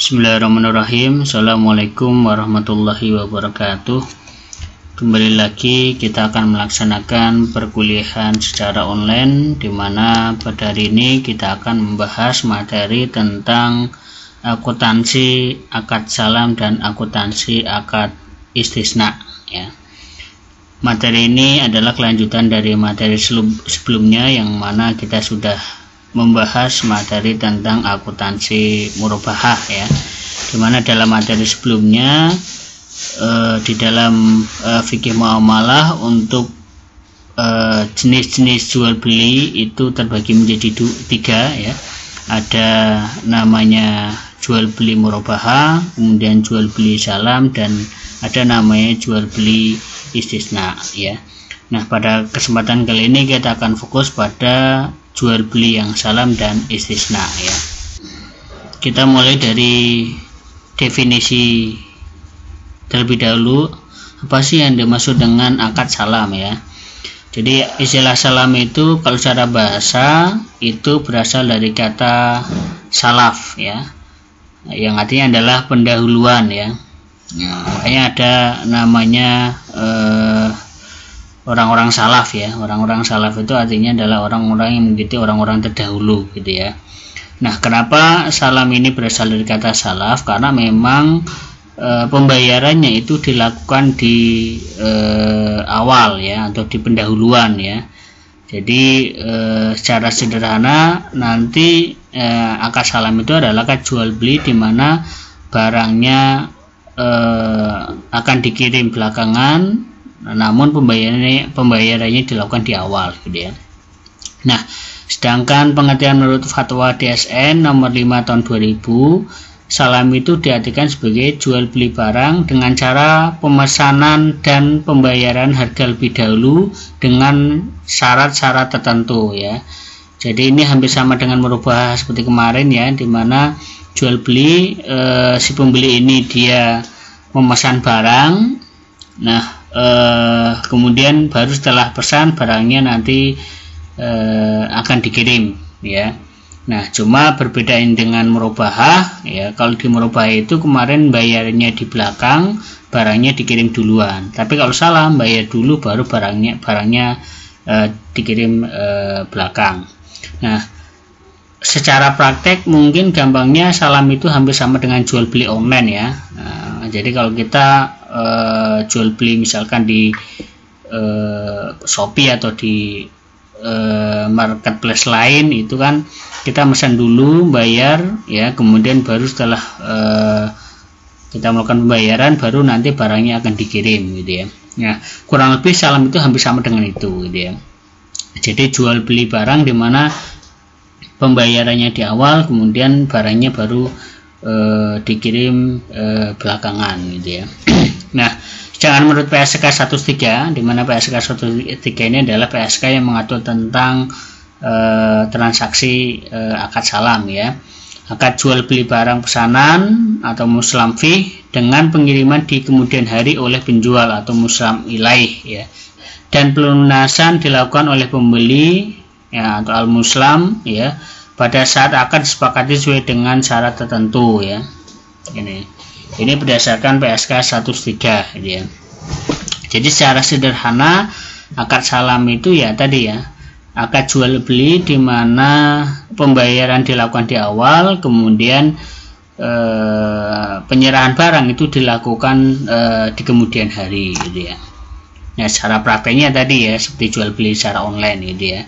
Bismillahirrahmanirrahim. Assalamualaikum warahmatullahi wabarakatuh. Kembali lagi kita akan melaksanakan perkuliahan secara online, dimana pada hari ini kita akan membahas materi tentang akuntansi akad salam dan akuntansi akad istisna ya. Materi ini adalah kelanjutan dari materi sebelumnya yang mana kita sudah membahas materi tentang akuntansi murabahah ya, dimana dalam materi sebelumnya di dalam fikih muamalah untuk jenis-jenis jual beli itu terbagi menjadi tiga ya. Ada namanya jual beli murabahah, kemudian jual beli salam, dan ada namanya jual beli istisna ya. Nah, pada kesempatan kali ini kita akan fokus pada jual beli yang salam dan istisna ya. Kita mulai dari definisi terlebih dahulu. Apa sih yang dimaksud dengan akad salam ya? Jadi istilah salam itu kalau secara bahasa itu berasal dari kata salaf ya, yang artinya adalah pendahuluan ya. Makanya ada namanya orang-orang salaf ya. Orang-orang salaf itu artinya adalah orang-orang yang mengikuti orang-orang terdahulu gitu ya. Nah, kenapa salam ini berasal dari kata salaf? Karena memang pembayarannya itu dilakukan di awal ya, atau di pendahuluan ya. Jadi secara sederhana nanti akad salam itu adalah akad jual beli di mana barangnya akan dikirim belakangan, namun pembayarannya dilakukan di awal gitu ya. Nah, sedangkan pengertian menurut fatwa DSN nomor 5 tahun 2000, salam itu diartikan sebagai jual beli barang dengan cara pemesanan dan pembayaran harga lebih dahulu dengan syarat-syarat tertentu ya. Jadi ini hampir sama dengan murabahah seperti kemarin ya, dimana jual beli si pembeli ini dia memesan barang. Nah, kemudian baru setelah pesan barangnya nanti akan dikirim ya. Nah, cuma berbeda dengan murabahah ya. Kalau di murabahah itu kemarin bayarnya di belakang, barangnya dikirim duluan. Tapi kalau salam bayar dulu baru barangnya dikirim belakang. Nah, secara praktek mungkin gampangnya salam itu hampir sama dengan jual beli online ya. Nah, jadi kalau kita jual beli misalkan di Shopee atau di marketplace lain, itu kan kita pesan dulu, bayar ya, kemudian baru setelah kita melakukan pembayaran baru nanti barangnya akan dikirim gitu ya. Nah, kurang lebih salam itu hampir sama dengan itu gitu ya. Jadi jual beli barang di mana pembayarannya di awal, kemudian barangnya baru dikirim belakangan gitu ya. Nah, sedangkan menurut PSK 13, di mana PSK 13 ini adalah PSK yang mengatur tentang transaksi akad salam ya. Akad jual beli barang pesanan atau muslam fih dengan pengiriman di kemudian hari oleh penjual atau muslam ilaih ya. Dan pelunasan dilakukan oleh pembeli ya, atau al-muslam ya, pada saat akad disepakati sesuai dengan syarat tertentu ya. Ini berdasarkan PSK 13 gitu ya. Jadi secara sederhana akad salam itu ya tadi ya, akad jual beli di mana pembayaran dilakukan di awal, kemudian penyerahan barang itu dilakukan di kemudian hari gitu ya. Nah, secara prakteknya tadi ya seperti jual beli secara online gitu ya.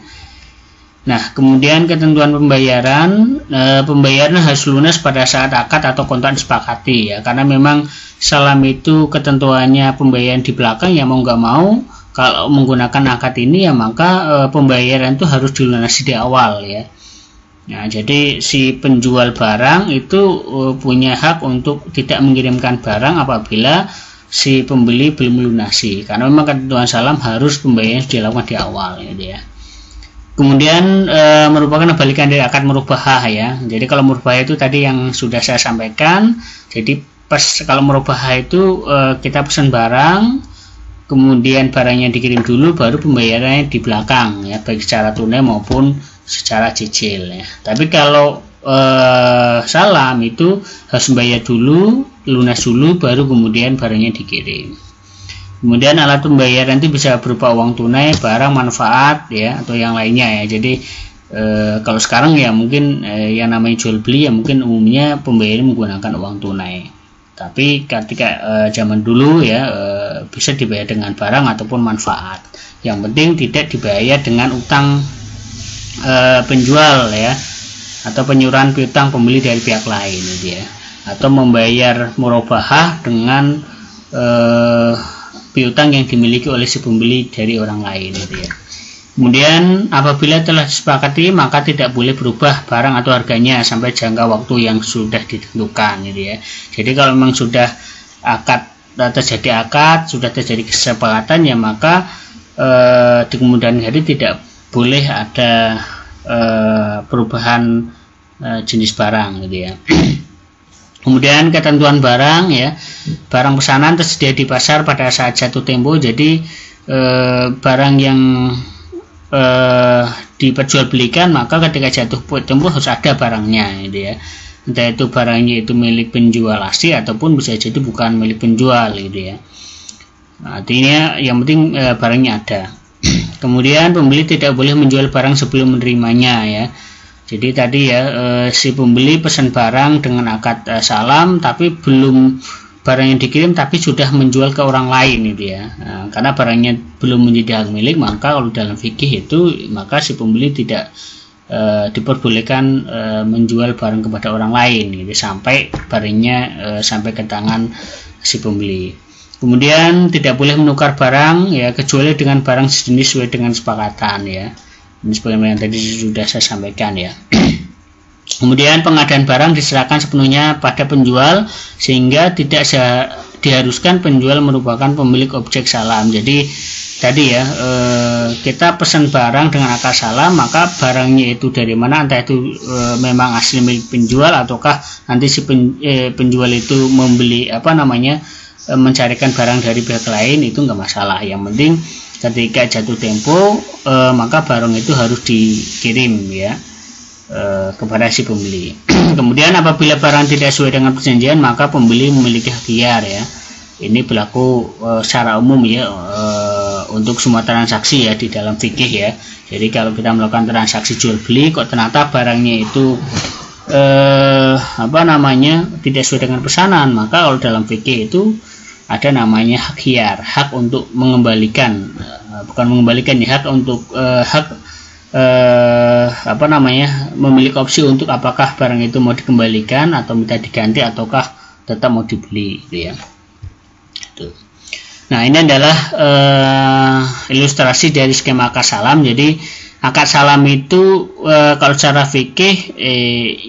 Nah, kemudian ketentuan pembayaran, pembayaran harus lunas pada saat akad atau kontrak disepakati ya, karena memang salam itu ketentuannya pembayaran di belakang ya, mau nggak mau kalau menggunakan akad ini ya maka pembayaran itu harus dilunasi di awal ya. Nah, jadi si penjual barang itu punya hak untuk tidak mengirimkan barang apabila si pembeli belum melunasi, karena memang ketentuan salam harus pembayaran dilakukan di awal gitu ya. Kemudian merupakan kebalikan dari akad murabahah ya. Jadi kalau murabahah itu tadi yang sudah saya sampaikan. Jadi kalau murabahah itu kita pesan barang, kemudian barangnya dikirim dulu, baru pembayarannya di belakang ya, baik secara tunai maupun secara cicil ya. Tapi kalau salam itu harus bayar dulu, lunas dulu, baru kemudian barangnya dikirim. Kemudian alat pembayaran itu bisa berupa uang tunai, barang, manfaat ya, atau yang lainnya ya. Jadi kalau sekarang ya mungkin yang namanya jual beli ya mungkin umumnya pembayaran menggunakan uang tunai. Tapi ketika zaman dulu ya bisa dibayar dengan barang ataupun manfaat. Yang penting tidak dibayar dengan utang penjual ya, atau penyuruhan piutang pembeli dari pihak lain gitu ya, atau membayar murabahah dengan piutang yang dimiliki oleh si pembeli dari orang lain gitu ya. Kemudian apabila telah disepakati maka tidak boleh berubah barang atau harganya sampai jangka waktu yang sudah ditentukan gitu ya. Jadi kalau memang sudah terjadi akad, sudah terjadi kesepakatan ya maka di kemudian hari tidak boleh ada perubahan jenis barang gitu ya. Kemudian ketentuan barang ya, barang pesanan tersedia di pasar pada saat jatuh tempo. Jadi barang yang diperjualbelikan maka ketika jatuh tempo harus ada barangnya gitu ya. Entah itu barangnya itu milik penjual asli ataupun bisa jadi bukan milik penjual gitu ya. Artinya yang penting barangnya ada. Kemudian pembeli tidak boleh menjual barang sebelum menerimanya ya. Jadi tadi ya si pembeli pesan barang dengan akad salam tapi belum barang yang dikirim tapi sudah menjual ke orang lain gitu ya. Karena barangnya belum menjadi hak milik maka kalau dalam fikih itu maka si pembeli tidak diperbolehkan menjual barang kepada orang lain gitu sampai barangnya sampai ke tangan si pembeli. Kemudian tidak boleh menukar barang ya kecuali dengan barang sejenis sesuai dengan sepakatan ya. Ini sebagaimana yang tadi sudah saya sampaikan ya. Kemudian pengadaan barang diserahkan sepenuhnya pada penjual sehingga tidak diharuskan penjual merupakan pemilik objek salam. Jadi tadi ya kita pesan barang dengan akad salam maka barangnya itu dari mana, entah itu memang asli milik penjual ataukah nanti si penjual itu membeli mencarikan barang dari pihak lain, itu enggak masalah. Yang penting ketika jatuh tempo maka barang itu harus dikirim ya kepada si pembeli. Kemudian apabila barang tidak sesuai dengan perjanjian maka pembeli memiliki hak ikhtiar ya. Ini berlaku secara umum ya untuk semua transaksi ya di dalam fikih ya. Jadi kalau kita melakukan transaksi jual beli kok ternyata barangnya itu tidak sesuai dengan pesanan, maka kalau dalam fikih itu ada namanya hak ikhtiar, hak untuk mengembalikan, bukan mengembalikan ya, hak untuk memiliki opsi untuk apakah barang itu mau dikembalikan atau minta diganti ataukah tetap mau dibeli gitu ya. Nah ini adalah ilustrasi dari skema akad salam. Jadi akad salam itu kalau secara fikih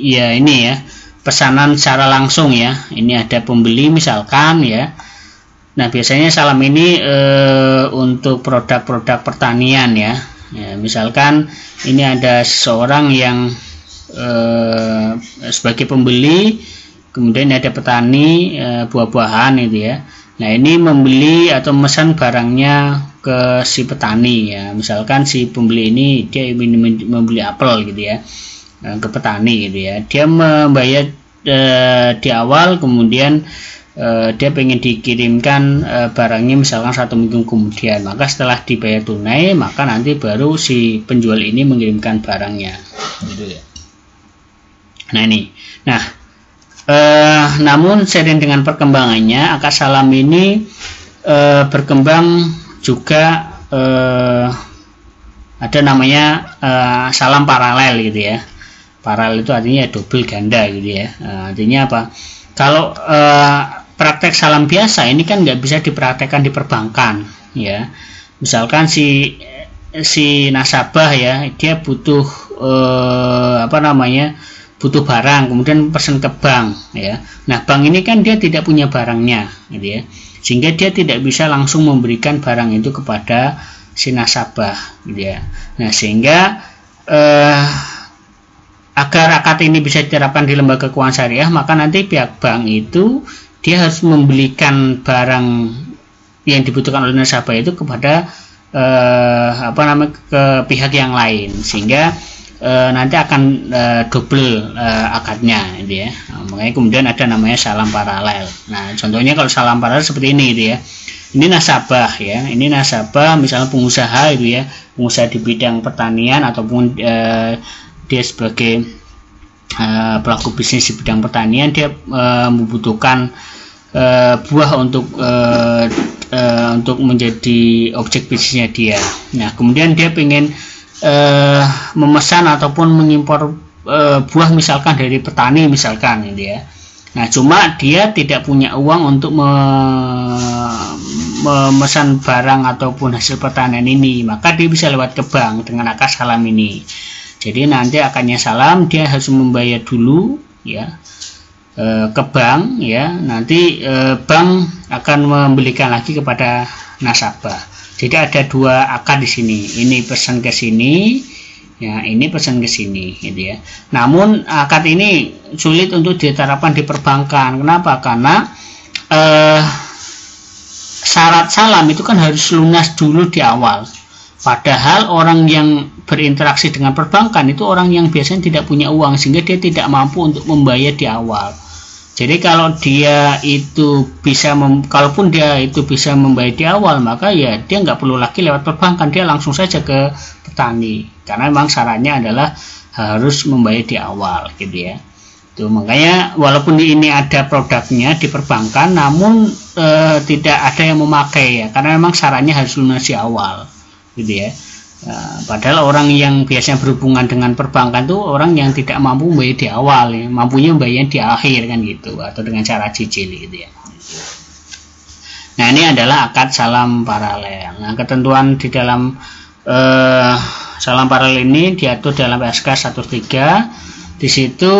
ya ini ya pesanan secara langsung ya. Ini ada pembeli misalkan ya. Nah biasanya salam ini untuk produk-produk pertanian ya. Misalkan ini ada seseorang yang sebagai pembeli, kemudian ada petani buah-buahan itu ya. Nah ini membeli atau memesan barangnya ke si petani ya. Misalkan si pembeli ini dia ingin membeli apel gitu ya ke petani gitu ya. Dia membayar di awal, kemudian dia pengen dikirimkan barangnya misalkan 1 minggu kemudian, maka setelah dibayar tunai maka nanti baru si penjual ini mengirimkan barangnya gitu ya. Nah ini namun seiring dengan perkembangannya akad salam ini berkembang juga ada namanya salam paralel gitu ya. Paralel itu artinya double ganda gitu ya. Artinya apa? Kalau praktek salam biasa ini kan nggak bisa dipraktekkan di perbankan ya. Misalkan si nasabah ya, dia butuh butuh barang, kemudian pesan ke bank ya. Nah bank ini kan dia tidak punya barangnya gitu ya, sehingga dia tidak bisa langsung memberikan barang itu kepada si nasabah gitu ya. Nah sehingga agar akad ini bisa diterapkan di lembaga keuangan syariah, maka nanti pihak bank itu dia harus membelikan barang yang dibutuhkan oleh nasabah itu kepada ke pihak yang lain, sehingga nanti akan double akadnya gitu ya. Makanya kemudian ada namanya salam paralel. Nah, contohnya kalau salam paralel seperti ini gitu ya. Ini nasabah ya, ini nasabah misalnya pengusaha itu ya, pengusaha di bidang pertanian ataupun dia sebagai pelaku bisnis di bidang pertanian, dia membutuhkan buah untuk menjadi objek bisnisnya dia. Nah, kemudian dia ingin memesan ataupun mengimpor buah misalkan dari petani misalkan gitu ya. Nah, cuma dia tidak punya uang untuk memesan barang ataupun hasil pertanian ini, maka dia bisa lewat ke bank dengan akad salam ini. Jadi nanti akadnya salam dia harus membayar dulu ya ke bank ya, nanti bank akan membelikan lagi kepada nasabah. Jadi ada dua akad di sini, ini pesan ke sini ya, ini pesan ke sini gitu ya. Namun akad ini sulit untuk diterapkan di perbankan. Kenapa? Karena syarat salam itu kan harus lunas dulu di awal. Padahal orang yang berinteraksi dengan perbankan itu orang yang biasanya tidak punya uang, sehingga dia tidak mampu untuk membayar di awal. Jadi kalau dia itu bisa kalaupun dia itu bisa membayar di awal, maka ya dia nggak perlu lagi lewat perbankan, dia langsung saja ke petani, karena memang syaratnya adalah harus membayar di awal gitu ya. Tuh, makanya walaupun ini ada produknya di perbankan, namun tidak ada yang memakai ya, karena memang syaratnya harus lunas di awal gitu ya. Padahal orang yang biasanya berhubungan dengan perbankan itu orang yang tidak mampu membayar di awal ya, mampunya membayar di akhir kan gitu, atau dengan cara cicil gitu ya. Nah, ini adalah akad salam paralel. Nah, ketentuan di dalam salam paralel ini diatur dalam SK 13. Di situ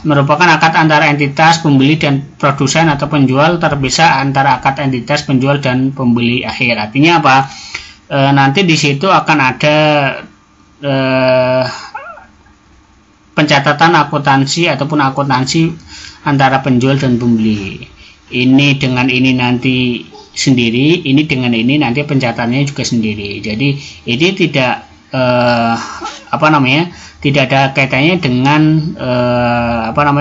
merupakan akad antara entitas pembeli dan produsen atau penjual, terpisah antara akad entitas penjual dan pembeli akhir. Artinya apa? Nanti di situ akan ada pencatatan akuntansi ataupun akuntansi antara penjual dan pembeli. Ini dengan ini nanti sendiri, ini dengan ini nanti pencatatannya juga sendiri. Jadi ini tidak tidak ada kaitannya dengan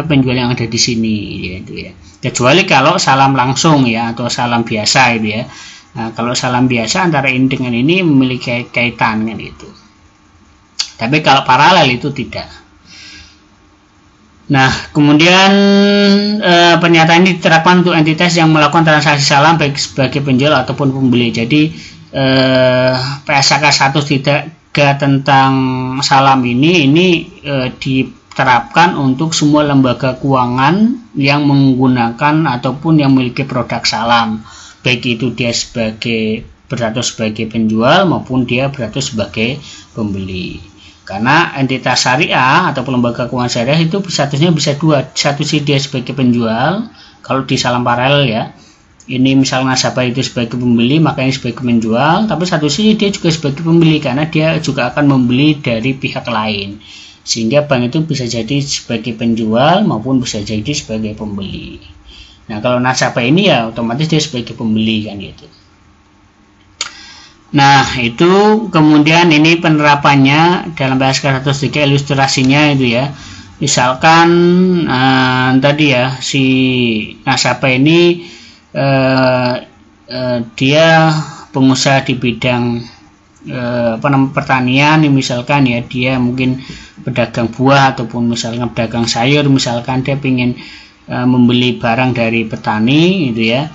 penjual yang ada di sini gitu ya. Kecuali kalau salam langsung ya, atau salam biasa itu ya. Nah, kalau salam biasa antara ini dengan ini memiliki kaitan kan itu. Tapi kalau paralel itu tidak. Nah, kemudian pernyataan ini diterapkan untuk entitas yang melakukan transaksi salam baik sebagai penjual ataupun pembeli. Jadi PSK 1 tentang salam ini diterapkan untuk semua lembaga keuangan yang menggunakan ataupun yang memiliki produk salam, baik itu dia berstatus sebagai penjual maupun dia berstatus sebagai pembeli. Karena entitas syariah atau lembaga keuangan syariah itu statusnya bisa dua. Satu sih dia sebagai penjual, kalau di salam paralel ya, ini misalnya nasabah itu sebagai pembeli, makanya sebagai penjual. Tapi satu sih dia juga sebagai pembeli, karena dia juga akan membeli dari pihak lain, sehingga bank itu bisa jadi sebagai penjual maupun bisa jadi sebagai pembeli. Nah, kalau nasabah ini ya otomatis dia sebagai pembeli kan gitu. Nah, itu kemudian ini penerapannya dalam PSK 103 ilustrasinya itu ya. Misalkan tadi ya si nasabah ini dia pengusaha di bidang pertanian, misalkan ya, dia mungkin pedagang buah ataupun misalkan pedagang sayur, misalkan dia ingin membeli barang dari petani gitu ya,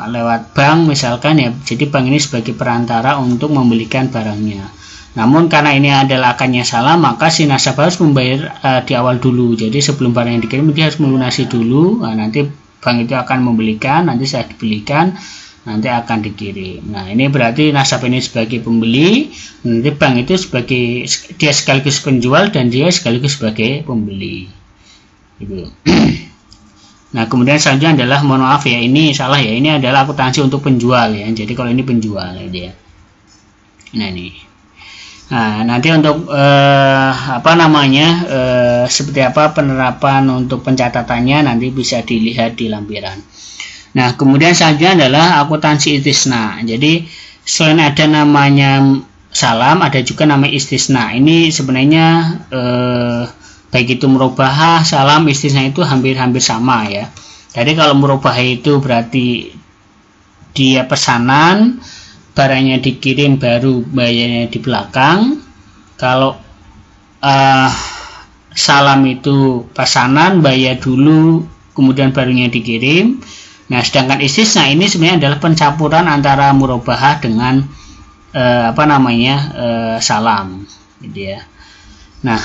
lewat bank misalkan ya. Jadi bank ini sebagai perantara untuk membelikan barangnya. Namun karena ini adalah akadnya salam, maka si nasabah harus membayar di awal dulu. Jadi sebelum barang yang dikirim dia harus melunasi dulu. Nah, nanti bank itu akan membelikan, nanti saya dibelikan, nanti akan dikirim. Nah, ini berarti nasabah ini sebagai pembeli, nanti bank itu sebagai dia sekaligus penjual dan dia sekaligus sebagai pembeli. Gitu. Nah, kemudian selanjutnya adalah, mohon maaf ya, ini salah ya, ini adalah akuntansi untuk penjual ya. Jadi kalau ini penjual ya. Nah, ini. Nah, nanti untuk seperti apa penerapan untuk pencatatannya nanti bisa dilihat di lampiran. Nah, kemudian selanjutnya adalah akuntansi istisna. Jadi selain ada namanya salam ada juga namanya istisna. Ini sebenarnya baik itu murabahah, salam, istisna itu hampir-hampir sama ya. Jadi kalau murabahah itu berarti dia pesanan, barangnya dikirim baru bayarnya di belakang. Kalau salam itu pesanan, bayar dulu kemudian barunya dikirim. Nah, sedangkan istisna ini sebenarnya adalah pencampuran antara murabahah dengan salam gitu ya. Nah,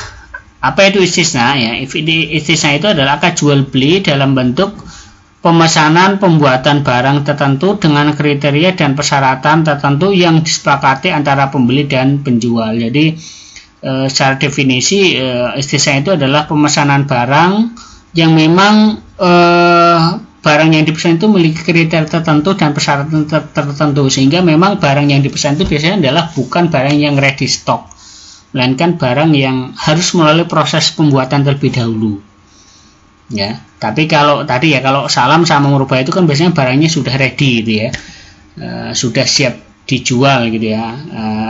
apa itu istisna ya? Istisna itu adalah akad jual beli dalam bentuk pemesanan pembuatan barang tertentu dengan kriteria dan persyaratan tertentu yang disepakati antara pembeli dan penjual. Jadi secara definisi istisna itu adalah pemesanan barang yang memang barang yang dipesan itu memiliki kriteria tertentu dan persyaratan tertentu, sehingga memang barang yang dipesan itu biasanya adalah bukan barang yang ready stock, melainkan barang yang harus melalui proses pembuatan terlebih dahulu ya. Tapi kalau tadi ya, kalau salam sama murabahah itu kan biasanya barangnya sudah ready gitu ya, sudah siap dijual gitu ya,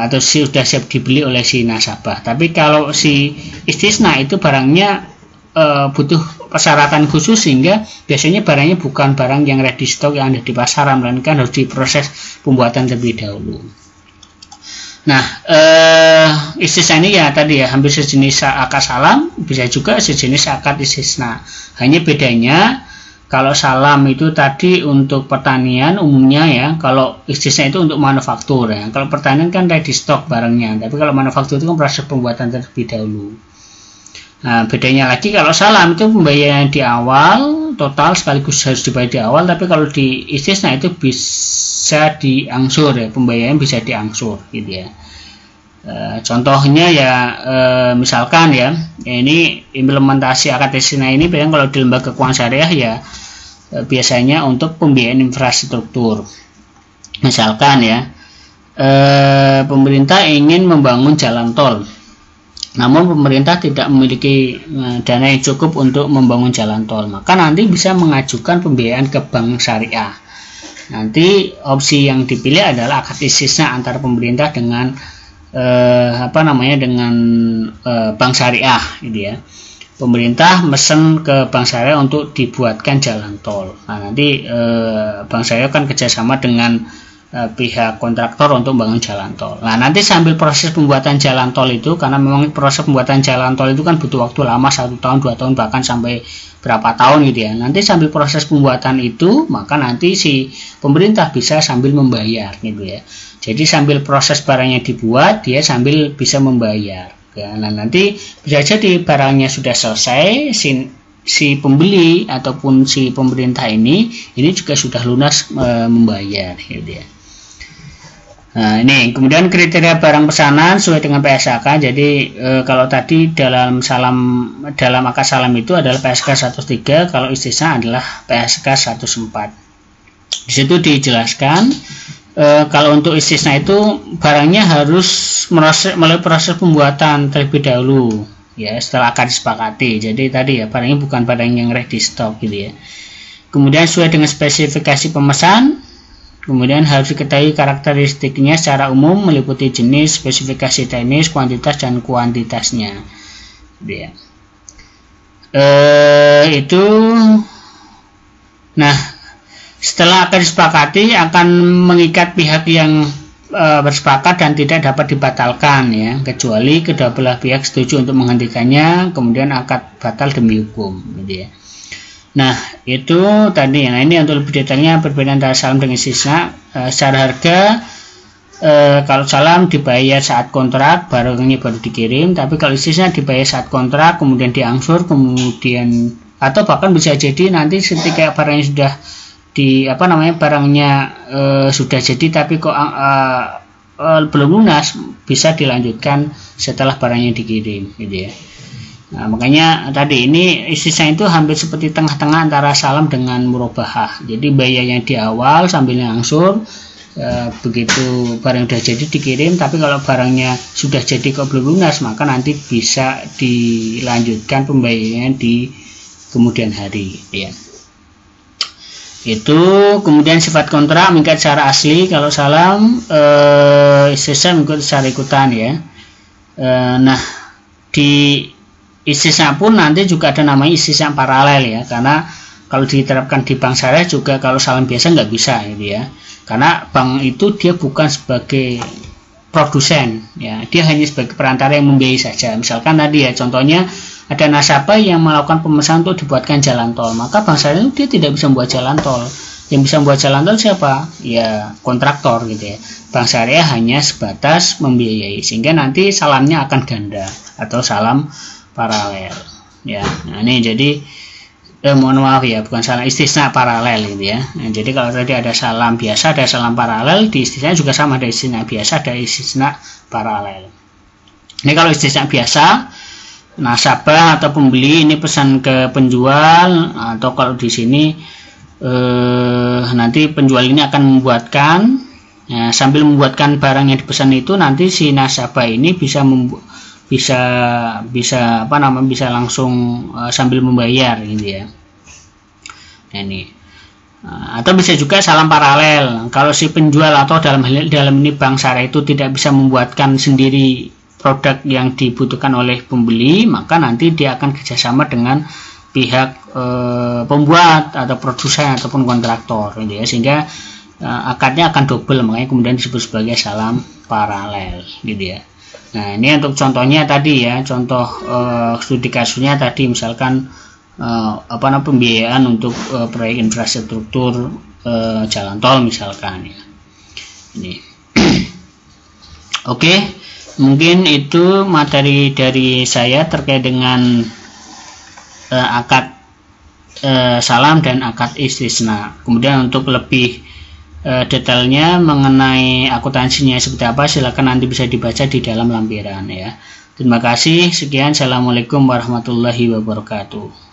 atau sudah siap dibeli oleh si nasabah. Tapi kalau si istisna itu barangnya butuh persyaratan khusus, sehingga biasanya barangnya bukan barang yang ready stock yang ada di pasaran, melainkan harus diproses pembuatan terlebih dahulu. Nah, istisna ini ya tadi ya hampir sejenis akad salam, bisa juga sejenis akad istisna. Hanya bedanya kalau salam itu tadi untuk pertanian umumnya ya, kalau istisna itu untuk manufaktur ya. Kalau pertanian kan ready stock barangnya, tapi kalau manufaktur itu kan proses pembuatan terlebih dahulu. Nah, bedanya lagi kalau salam itu pembayaran di awal total sekaligus harus dibayar di awal, tapi kalau di istisna itu bisa diangsur ya, pembayaran bisa diangsur gitu ya. Contohnya ya misalkan ya, ini implementasi akad istisna ini kalau di lembaga keuangan syariah ya biasanya untuk pembiayaan infrastruktur. Misalkan ya pemerintah ingin membangun jalan tol, namun pemerintah tidak memiliki dana yang cukup untuk membangun jalan tol, maka nanti bisa mengajukan pembiayaan ke bank syariah. Nanti opsi yang dipilih adalah akad istisna antara pemerintah dengan bank syariah gitu ya. Pemerintah mesen ke bank syariah untuk dibuatkan jalan tol. Nah, nanti bank syariah kan kerjasama dengan pihak kontraktor untuk membangun jalan tol. Nah, nanti sambil proses pembuatan jalan tol itu, karena memang proses pembuatan jalan tol itu kan butuh waktu lama, 1 tahun, 2 tahun, bahkan sampai berapa tahun gitu ya. Nanti sambil proses pembuatan itu, maka nanti si pemerintah bisa sambil membayar gitu ya. Jadi sambil proses barangnya dibuat, dia sambil bisa membayar. Nah, nanti bisa jadi barangnya sudah selesai, si pembeli ataupun si pemerintah ini juga sudah lunas membayar gitu ya. Nah, ini kemudian kriteria barang pesanan sesuai dengan PSAK. Jadi kalau tadi dalam akad salam itu adalah PSK 103, kalau istisna adalah PSK 104. Di situ dijelaskan kalau untuk istisna itu barangnya harus melalui proses pembuatan terlebih dahulu ya, setelah akad disepakati. Jadi tadi ya barangnya bukan barang yang ready stock gitu ya. Kemudian sesuai dengan spesifikasi pemesan. Kemudian harus diketahui karakteristiknya secara umum meliputi jenis, spesifikasi teknis, kuantitas dan kuantitasnya. Ya. Nah, setelah akan disepakati akan mengikat pihak yang bersepakat dan tidak dapat dibatalkan ya, kecuali kedua belah pihak setuju untuk menghentikannya, kemudian akad batal demi hukum gitu ya. Nah, itu tadi. Nah, ini untuk lebih detailnya perbedaan antara salam dengan istisna. Secara harga, kalau salam dibayar saat kontrak, barangnya baru dikirim. Tapi kalau istisna dibayar saat kontrak, kemudian diangsur, kemudian atau bahkan bisa jadi nanti ketika barangnya sudah barangnya sudah jadi tapi kok belum lunas, bisa dilanjutkan setelah barangnya dikirim, gitu ya. Nah, makanya tadi ini istisna itu hampir seperti tengah-tengah antara salam dengan murabahah. Jadi bayarnya di awal sambil ngangsur, begitu barang sudah jadi dikirim. Tapi kalau barangnya sudah jadi kok belum lunas, maka nanti bisa dilanjutkan pembayarannya di kemudian hari ya. Itu kemudian sifat kontrak mengikat secara asli, kalau salam istisna mengikut secara ikutan ya. Nah, di istisna pun nanti juga ada namanya istisna paralel ya, karena kalau diterapkan di bank syariah juga kalau salam biasa nggak bisa gitu ya, karena bank itu dia bukan sebagai produsen ya, dia hanya sebagai perantara yang membiayai saja. Misalkan tadi ya contohnya ada nasabah yang melakukan pemesanan untuk dibuatkan jalan tol, maka bank syariah dia tidak bisa membuat jalan tol. Yang bisa membuat jalan tol siapa? Ya kontraktor gitu ya. Bank syariah hanya sebatas membiayai, sehingga nanti salamnya akan ganda atau salam paralel ya. Nah ini jadi mohon maaf ya, bukan salam, istisna paralel gitu ya. Nah, jadi kalau tadi ada salam biasa, ada salam paralel, di istisna juga sama, ada istisna biasa, ada istisna paralel. Ini kalau istisna biasa, nasabah atau pembeli ini pesan ke penjual, atau kalau di sini nanti penjual ini akan membuatkan ya, sambil membuatkan barang yang dipesan itu nanti si nasabah ini bisa langsung sambil membayar gitu ya. Nah, ini atau bisa juga salam paralel. Kalau si penjual atau dalam ini bank syariah itu tidak bisa membuatkan sendiri produk yang dibutuhkan oleh pembeli, maka nanti dia akan kerjasama dengan pihak pembuat atau produsen ataupun kontraktor gitu ya, sehingga akadnya akan double, makanya kemudian disebut sebagai salam paralel gitu ya. Nah ini untuk contohnya tadi ya, contoh studi kasusnya tadi misalkan pembiayaan untuk proyek infrastruktur jalan tol misalkan ya. Ini oke, mungkin itu materi dari saya terkait dengan akad salam dan akad istisna. Kemudian untuk lebih detailnya mengenai akuntansinya seperti apa, silakan nanti bisa dibaca di dalam lampiran ya. Terima kasih, sekian, assalamualaikum warahmatullahi wabarakatuh.